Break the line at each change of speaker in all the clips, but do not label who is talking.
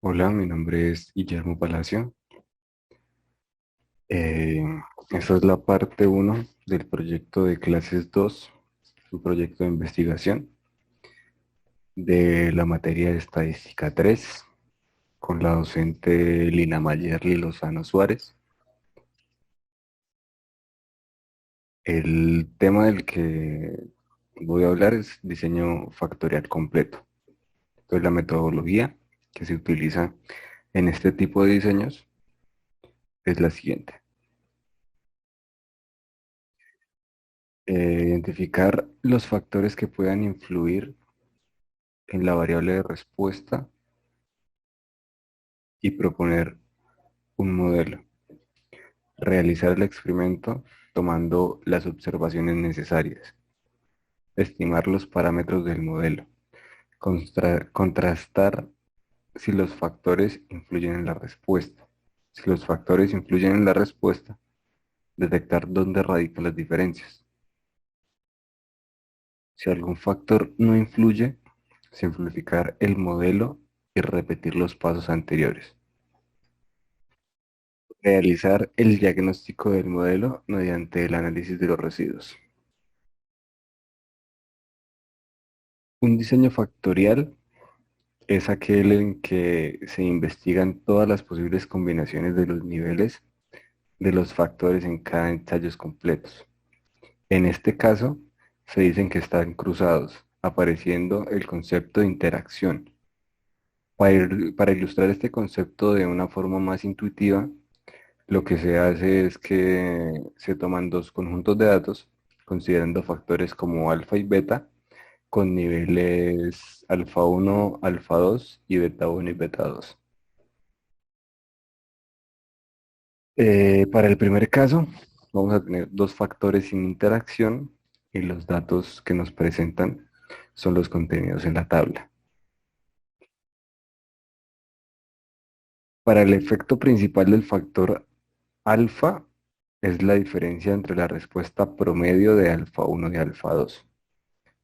Hola, mi nombre es Guillermo Palacio. Eh, Esta es la parte uno del proyecto de clases 2, un proyecto de investigación de la materia de estadística 3, con la docente Lina Mayerly Lozano Suárez. El tema del que voy a hablar es diseño factorial completo. Entonces, la metodología que se utiliza en este tipo de diseños es la siguiente. Identificar los factores que puedan influir en la variable de respuesta y proponer un modelo. Realizar el experimento tomando las observaciones necesarias. Estimar los parámetros del modelo. Contrastar si los factores influyen en la respuesta. Si los factores influyen en la respuesta, detectar dónde radican las diferencias. Si algún factor no influye, simplificar el modelo y repetir los pasos anteriores. Realizar el diagnóstico del modelo mediante el análisis de los residuos. Un diseño factorial es aquel en que se investigan todas las posibles combinaciones de los niveles de los factores en cada ensayos completos. En este caso, se dicen que están cruzados, apareciendo el concepto de interacción. Para ilustrar este concepto de una forma más intuitiva, lo que se hace es que se toman dos conjuntos de datos, considerando factores como alfa y beta, con niveles alfa uno, alfa 2 y beta uno y beta 2. Para el primer caso, vamos a tener dos factores sin interacción y los datos que nos presentan son los contenidos en la tabla. Para el efecto principal del factor alfa es la diferencia entre la respuesta promedio de alfa uno y alfa 2.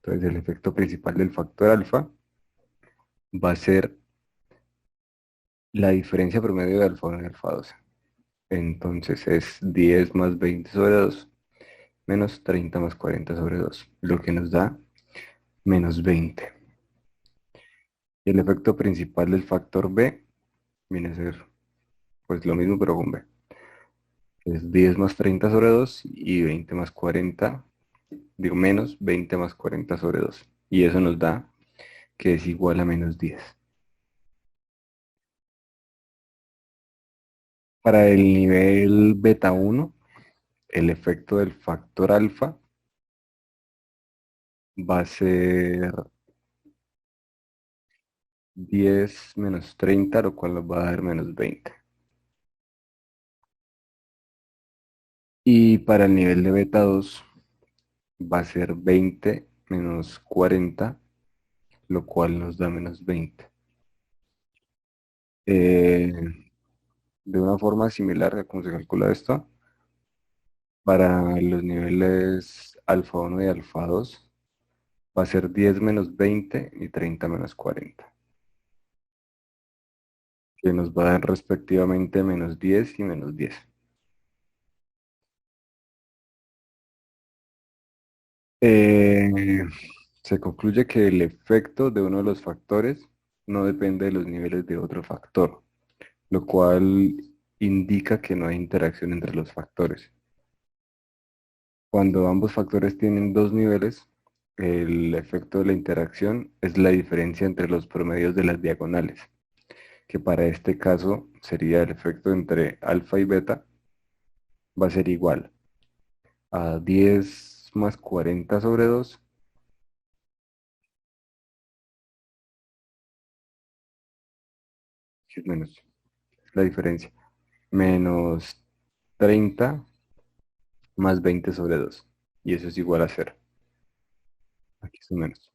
Entonces el efecto principal del factor alfa va a ser la diferencia promedio de alfa 1 y alfa 2. Entonces es 10 más 20 sobre 2 menos 30 más 40 sobre 2, lo que nos da menos 20. Y el efecto principal del factor B viene a ser pues lo mismo pero con B. Es 10 más 30 sobre 2 y 20 más 40, digo menos 20 más 40 sobre 2. Y eso nos da que es igual a menos 10. Para el nivel beta 1, el efecto del factor alfa va a ser 10 menos 30, lo cual nos va a dar menos 20. Y para el nivel de beta 2 va a ser 20 menos 40, lo cual nos da menos 20. Eh, de una forma similar a cómo se calcula esto, para los niveles alfa 1 y alfa 2 va a ser 10 menos 20 y 30 menos 40, que nos va a dar respectivamente menos 10 y menos 10. Eh, Se concluye que el efecto de uno de los factores no depende de los niveles de otro factor, lo cual indica que no hay interacción entre los factores. Cuando ambos factores tienen dos niveles, el efecto de la interacción es la diferencia entre los promedios de las diagonales, que para este caso sería el efecto entre alfa y beta, va a ser igual a 10 más 40 sobre 2, que es menos, es la diferencia, menos 30 más 20 sobre 2. Y eso es igual a cero. Aquí son menos.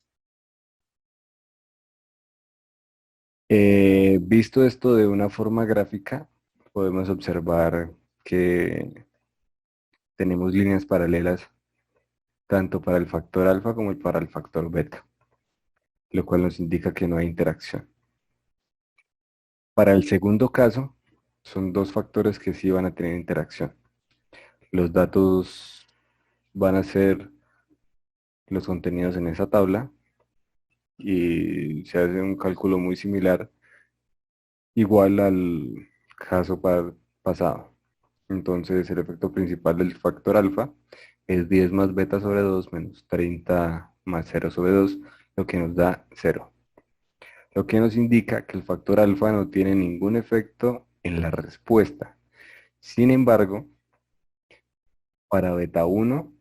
Visto esto de una forma gráfica, podemos observar que tenemos líneas paralelas tanto para el factor alfa como para el factor beta, lo cual nos indica que no hay interacción. Para el segundo caso, son dos factores que sí van a tener interacción. Los datos van a ser los contenidos en esa tabla y se hace un cálculo muy similar, igual al caso pasado. Entonces, el efecto principal del factor alfa es 10 más beta sobre 2 menos 30 más 0/2, lo que nos da 0. Lo que nos indica que el factor alfa no tiene ningún efecto en la respuesta. Sin embargo, para beta uno,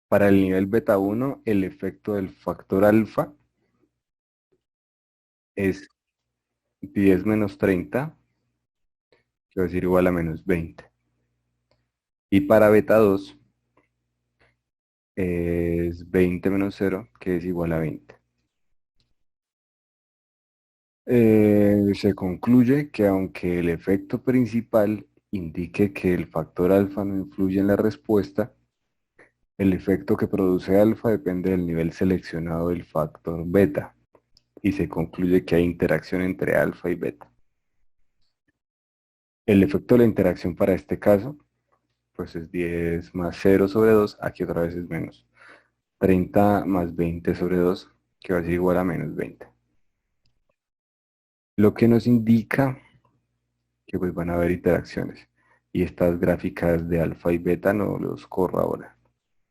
para el nivel beta uno, el efecto del factor alfa es 10 menos 30, que va a ser igual a menos 20. Y para beta 2 es 20 menos 0, que es igual a 20. Se concluye que aunque el efecto principal indique que el factor alfa no influye en la respuesta, el efecto que produce alfa depende del nivel seleccionado del factor beta y se concluye que hay interacción entre alfa y beta. El efecto de la interacción para este caso, pues es 10 más 0/2, aquí otra vez es menos 30 más 20/2, que va a ser igual a menos 20. Lo que nos indica que pues van a haber interacciones. Y estas gráficas de alfa y beta no los corroboran,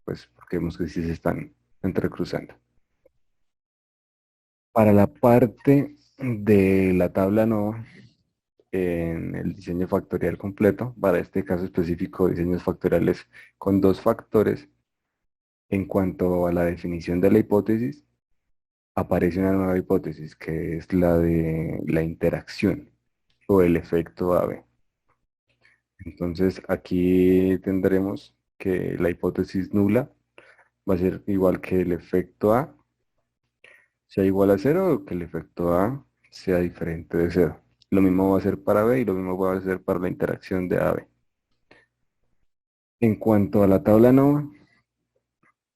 pues porque vemos que sí se están entrecruzando. Para la parte de la tabla no, en el diseño factorial completo, para este caso específico, diseños factoriales con dos factores, en cuanto a la definición de la hipótesis, aparece una nueva hipótesis que es la de la interacción o el efecto AB. Entonces aquí tendremos que la hipótesis nula va a ser igual que el efecto A sea igual a cero o que el efecto A sea diferente de cero. Lo mismo va a ser para B y lo mismo va a ser para la interacción de AB. En cuanto a la tabla NOVA,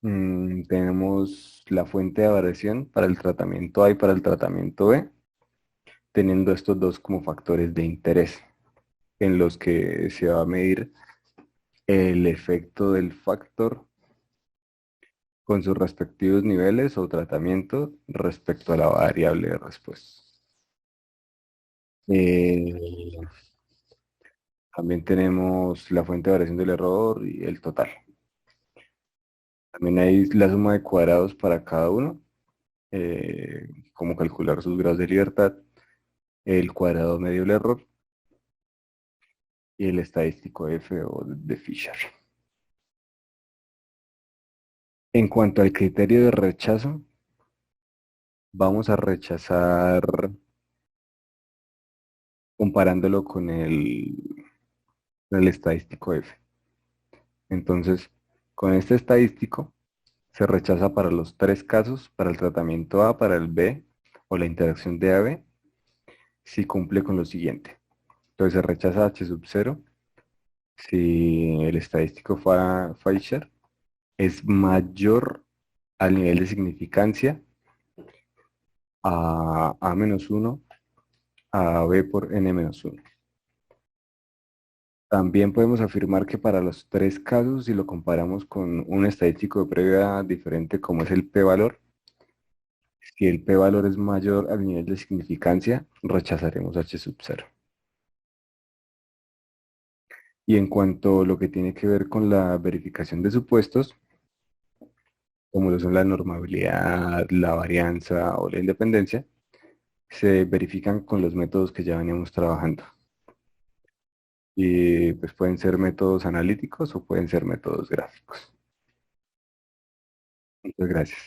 tenemos la fuente de variación para el tratamiento A y para el tratamiento B, teniendo estos dos como factores de interés en los que se va a medir el efecto del factor con sus respectivos niveles o tratamiento respecto a la variable de respuesta. Eh, También tenemos la fuente de variación del error y el total. También hay la suma de cuadrados para cada uno, cómo calcular sus grados de libertad, el cuadrado medio del error y el estadístico F o de Fisher. En cuanto al criterio de rechazo, vamos a rechazar comparándolo con el estadístico F. Entonces, con este estadístico se rechaza para los tres casos, para el tratamiento A, para el B o la interacción de AB, si cumple con lo siguiente. Entonces se rechaza H sub 0 si el estadístico Fisher es mayor al nivel de significancia a menos 1 a B por N menos 1. También podemos afirmar que para los tres casos, si lo comparamos con un estadístico de prueba diferente como es el p-valor, si el p-valor es mayor al nivel de significancia, rechazaremos H sub 0. Y en cuanto a lo que tiene que ver con la verificación de supuestos, como lo son la normabilidad, la varianza o la independencia, se verifican con los métodos que ya veníamos trabajando. Y pues pueden ser métodos analíticos o pueden ser métodos gráficos. Muchas gracias.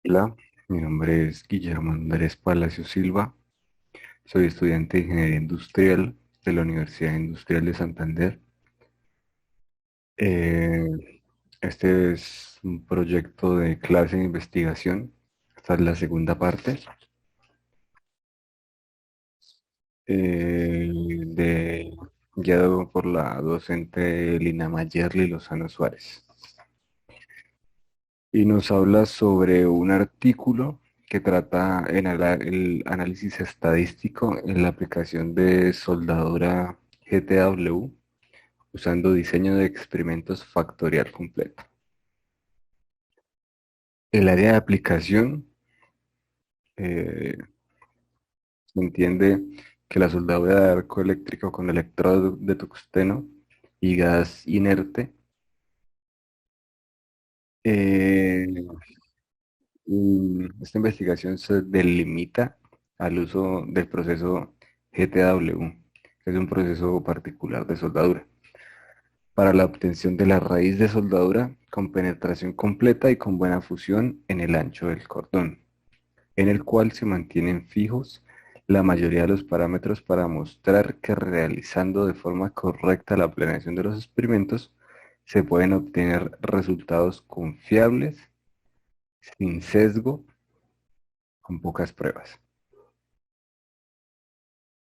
Hola, mi nombre es Guillermo Andrés Palacio Silva. Soy estudiante de Ingeniería Industrial de la Universidad Industrial de Santander. Eh, este es un proyecto de clase de investigación. Esta es la segunda parte. De, guiado por la docente Lina Mayerly Lozano Suárez. y nos habla sobre un artículo que trata en el análisis estadístico en la aplicación de soldadura GTW usando diseño de experimentos factorial completo. El área de aplicación eh, se entiende que la soldadura de arco eléctrico con electrodo de tungsteno y gas inerte. eh, Esta investigación se delimita al uso del proceso GTW, que es un proceso particular de soldadura, para la obtención de la raíz de soldadura con penetración completa y con buena fusión en el ancho del cordón, en el cual se mantienen fijos la mayoría de los parámetros para mostrar que realizando de forma correcta la planeación de los experimentos, se pueden obtener resultados confiables, sin sesgo, con pocas pruebas.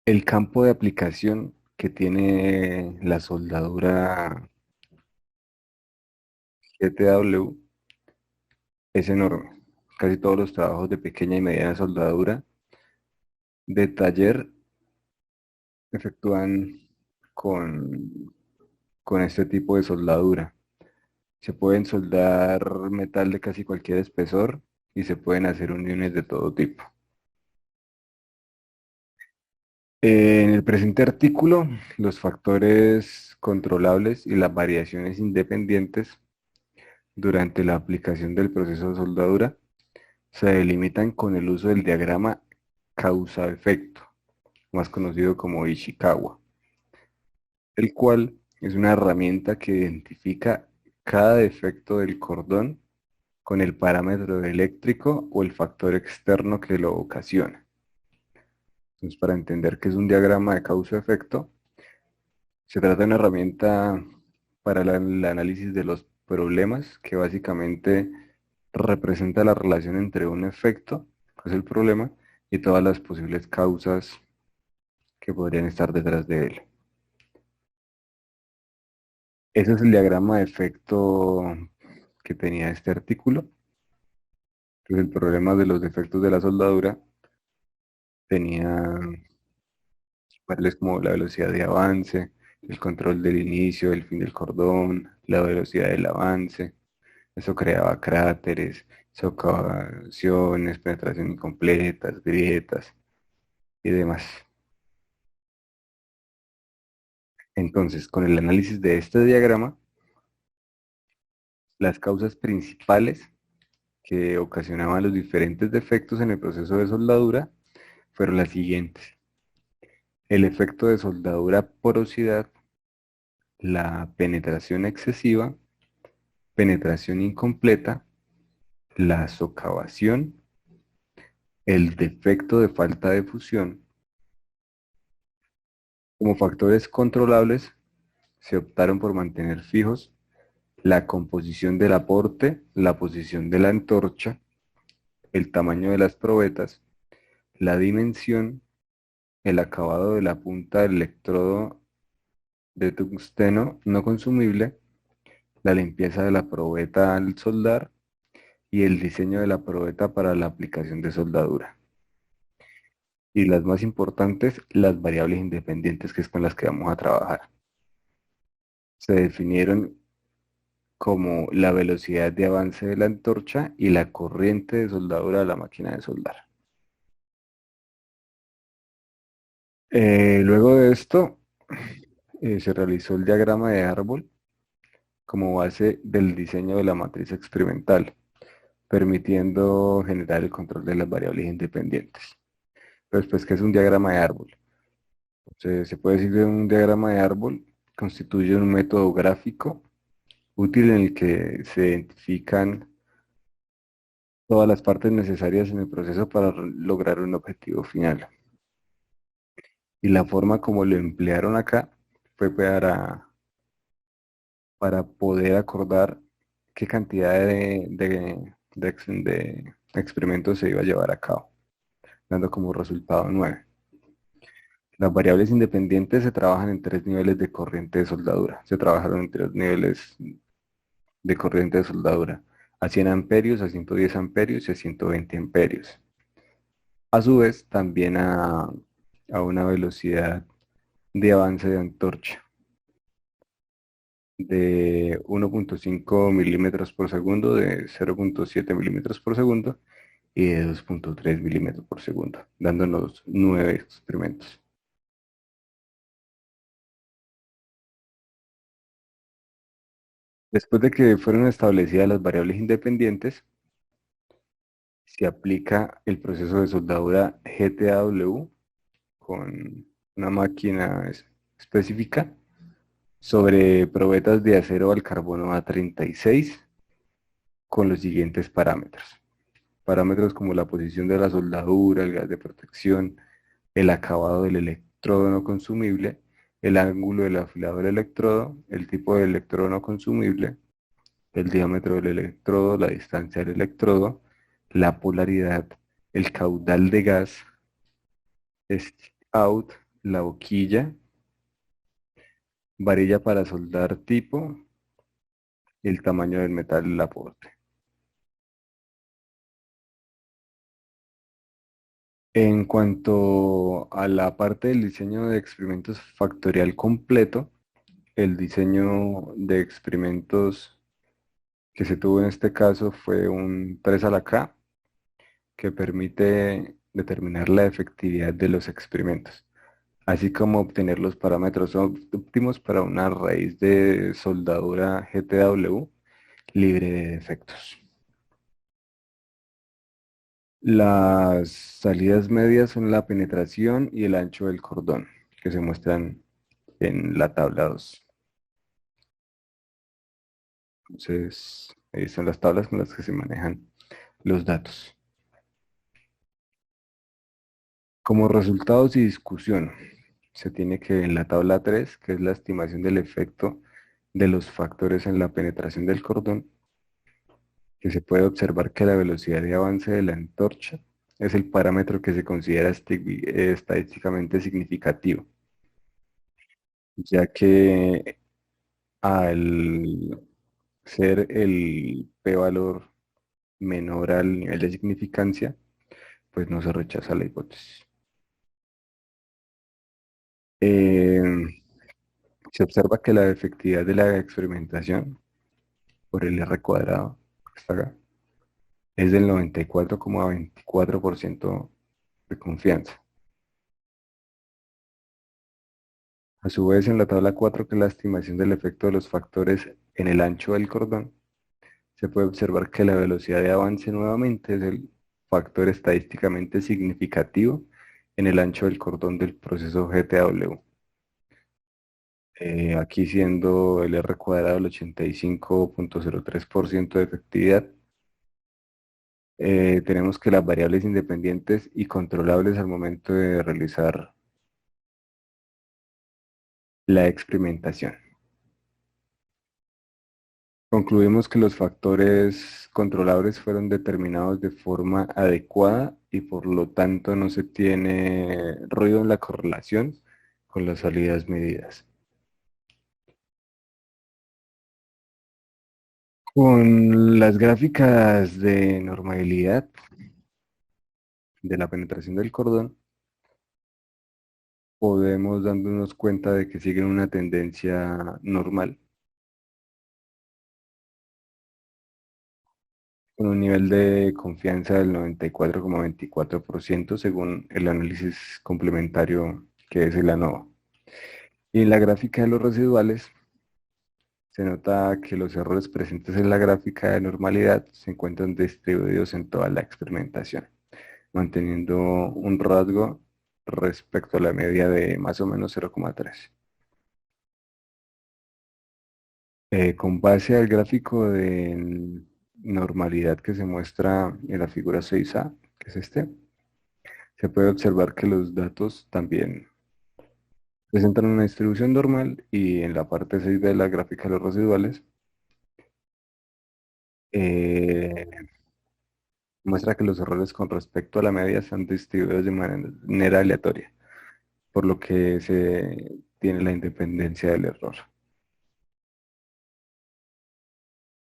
El campo de aplicación que tiene la soldadura GTW es enorme. Casi todos los trabajos de pequeña y mediana soldadura de taller efectúan con, con este tipo de soldadura. Se pueden soldar metal de casi cualquier espesor y se pueden hacer uniones de todo tipo. En el presente artículo, los factores controlables y las variaciones independientes durante la aplicación del proceso de soldadura se delimitan con el uso del diagrama causa-efecto, más conocido como Ishikawa, el cual es una herramienta que identifica cada defecto del cordón con el parámetro eléctrico o el factor externo que lo ocasiona. Entonces, para entender qué es un diagrama de causa-efecto, se trata de una herramienta para el análisis de los problemas que básicamente representa la relación entre un efecto, que es el problema, y todas las posibles causas que podrían estar detrás de él. Ese es el diagrama de efecto que tenía este artículo. Entonces, el problema de los defectos de la soldadura tenía variables como la velocidad de avance, el control del inicio, el fin del cordón, la velocidad del avance. Eso creaba cráteres, socavaciones, penetración incompletas, grietas y demás. Entonces, con el análisis de este diagrama, las causas principales que ocasionaban los diferentes defectos en el proceso de soldadura fueron las siguientes. El efecto de soldadura porosidad, la penetración excesiva, penetración incompleta, la socavación, el defecto de falta de fusión. Como factores controlables, se optaron por mantener fijos la composición del aporte, la posición de la antorcha, el tamaño de las probetas, la dimensión, el acabado de la punta del electrodo de tungsteno no consumible, la limpieza de la probeta al soldar y el diseño de la probeta para la aplicación de soldadura. Y las más importantes, las variables independientes que es con las que vamos a trabajar. Se definieron como la velocidad de avance de la antorcha y la corriente de soldadura de la máquina de soldar. Luego de esto, se realizó el diagrama de árbol como base del diseño de la matriz experimental, permitiendo generar el control de las variables independientes. Pero después, ¿qué es un diagrama de árbol? Se puede decir que un diagrama de árbol constituye un método gráfico útil en el que se identifican todas las partes necesarias en el proceso para lograr un objetivo final. Y la forma como lo emplearon acá fue para poder acordar qué cantidad de experimentos se iba a llevar a cabo, dando como resultado 9. Las variables independientes se trabajan en 3 niveles de corriente de soldadura. Se trabajaron en 3 niveles de corriente de soldadura. a 100 amperios, a 110 amperios y a 120 amperios. A su vez, también a una velocidad de avance de antorcha de 1.5 milímetros por segundo, de 0.7 milímetros por segundo y de 2.3 milímetros por segundo, dándonos 9 experimentos. Después de que fueron establecidas las variables independientes, se aplica el proceso de soldadura GTAW con una máquina específica sobre probetas de acero al carbono A36 con los siguientes parámetros. Parámetros como la posición de la soldadura, el gas de protección, el acabado del electrodo no consumible, el ángulo del afilado del electrodo, el tipo de electrodo no consumible, el diámetro del electrodo, la distancia del electrodo, la polaridad, el caudal de gas, stick out, la boquilla, varilla para soldar tipo, el tamaño del metal del aporte. En cuanto a la parte del diseño de experimentos factorial completo, el diseño de experimentos que se tuvo en este caso fue un 3 a la K, que permite determinar la efectividad de los experimentos, así como obtener los parámetros óptimos para una raíz de soldadura GTW libre de defectos. Las salidas medias son la penetración y el ancho del cordón, que se muestran en la tabla 2. Entonces, ahí son las tablas con las que se manejan los datos. Como resultados y discusión, se tiene que en la tabla 3, que es la estimación del efecto de los factores en la penetración del cordón, que se puede observar que la velocidad de avance de la antorcha es el parámetro que se considera estadísticamente significativo, ya que al ser el p-valor menor al nivel de significancia, pues no se rechaza la hipótesis. Eh, Se observa que la efectividad de la experimentación por el R cuadrado, que está acá, es del 94,24% de confianza. A su vez, en la tabla 4, que es la estimación del efecto de los factores en el ancho del cordón, se puede observar que la velocidad de avance nuevamente es el factor estadísticamente significativo en el ancho del cordón del proceso GTW. Aquí siendo el R cuadrado el 85,03% de efectividad, tenemos que las variables independientes y controlables al momento de realizar la experimentación. Concluimos que los factores controlables fueron determinados de forma adecuada y por lo tanto no se tiene ruido en la correlación con las salidas medidas. Con las gráficas de normabilidad de la penetración del cordón, podemos dándonos cuenta de que siguen una tendencia normal, con un nivel de confianza del 94,24% según el análisis complementario que es el ANOVA. Y en la gráfica de los residuales se nota que los errores presentes en la gráfica de normalidad se encuentran distribuidos en toda la experimentación, manteniendo un rasgo respecto a la media de más o menos 0,3. Con base al gráfico de normalidad que se muestra en la figura 6A, que es este, se puede observar que los datos también presentan una distribución normal y en la parte 6 de la gráfica de los residuales eh, muestra que los errores con respecto a la media están distribuidos de manera aleatoria, por lo que se tiene la independencia del error.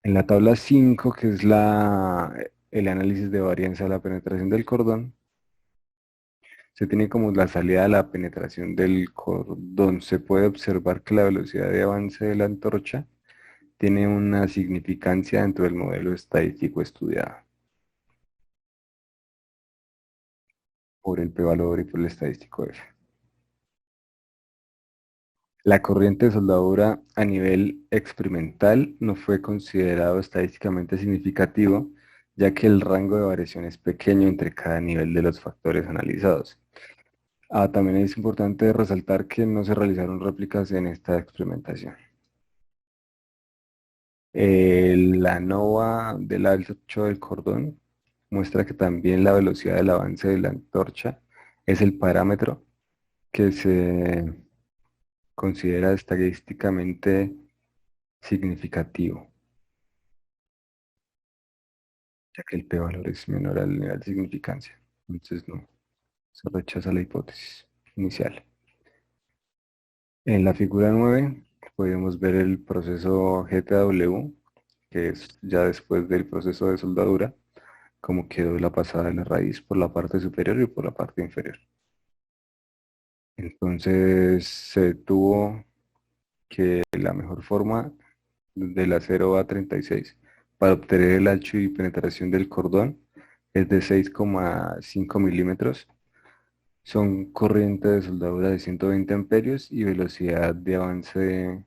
En la tabla 5, que es el análisis de varianza de la penetración del cordón, se tiene como la salida de la penetración del cordón. Se puede observar que la velocidad de avance de la antorcha tiene una significancia dentro del modelo estadístico estudiado por el p-valor y por el estadístico F. La corriente de soldadura a nivel experimental no fue considerado estadísticamente significativo, ya que el rango de variación es pequeño entre cada nivel de los factores analizados. También es importante resaltar que no se realizaron réplicas en esta experimentación. La nova del ancho del cordón muestra que también la velocidad del avance de la antorcha es el parámetro que se considera estadísticamente significativo, ya que el p-valor es menor al nivel de significancia. Entonces no, se rechaza la hipótesis inicial. En la figura 9 podemos ver el proceso GTW, que es ya después del proceso de soldadura, cómo quedó la pasada de la raíz por la parte superior y por la parte inferior. Entonces se tuvo que la mejor forma de la 0A36 para obtener el ancho y penetración del cordón es de 6,5 milímetros. Son corriente de soldadura de 120 amperios y velocidad de avance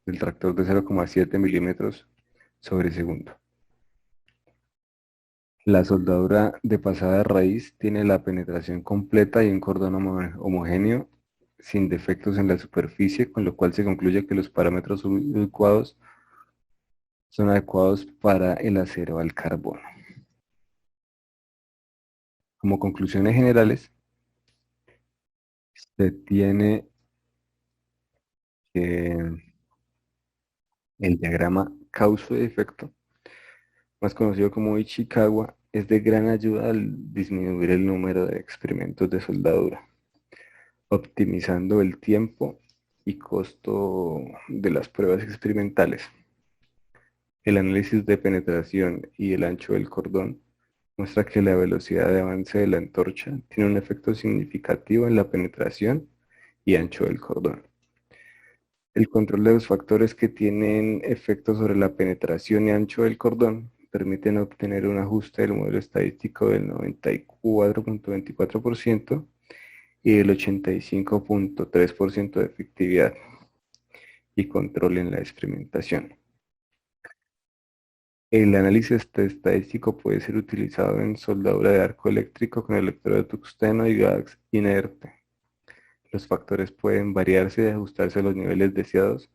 del tractor de 0,7 milímetros sobre segundo. La soldadura de pasada de raíz tiene la penetración completa y un cordón homogéneo sin defectos en la superficie, con lo cual se concluye que los parámetros adecuados son adecuados para el acero al carbono. Como conclusiones generales, se tiene que el diagrama causa-efecto, más conocido como Ichikawa, es de gran ayuda al disminuir el número de experimentos de soldadura, optimizando el tiempo y costo de las pruebas experimentales. El análisis de penetración y el ancho del cordón muestra que la velocidad de avance de la antorcha tiene un efecto significativo en la penetración y ancho del cordón. El control de los factores que tienen efecto sobre la penetración y ancho del cordón permiten obtener un ajuste del modelo estadístico del 94,24% y del 85,3% de efectividad y control en la experimentación. El análisis estadístico puede ser utilizado en soldadura de arco eléctrico con electrodo de tungsteno y gas inerte. Los factores pueden variarse y ajustarse a los niveles deseados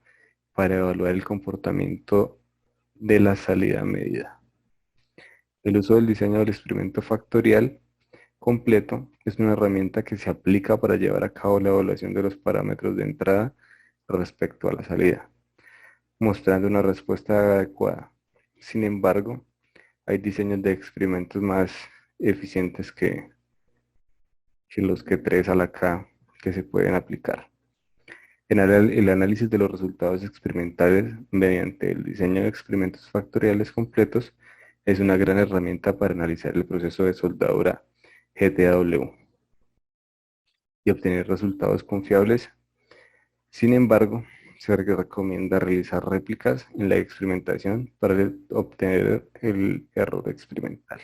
para evaluar el comportamiento de la salida medida. El uso del diseño del experimento factorial completo es una herramienta que se aplica para llevar a cabo la evaluación de los parámetros de entrada respecto a la salida, mostrando una respuesta adecuada. Sin embargo, hay diseños de experimentos más eficientes que los que 3 a la K que se pueden aplicar. En el análisis de los resultados experimentales mediante el diseño de experimentos factoriales completos es una gran herramienta para analizar el proceso de soldadura GTW y obtener resultados confiables. Sin embargo, se recomienda realizar réplicas en la experimentación para obtener el error experimental.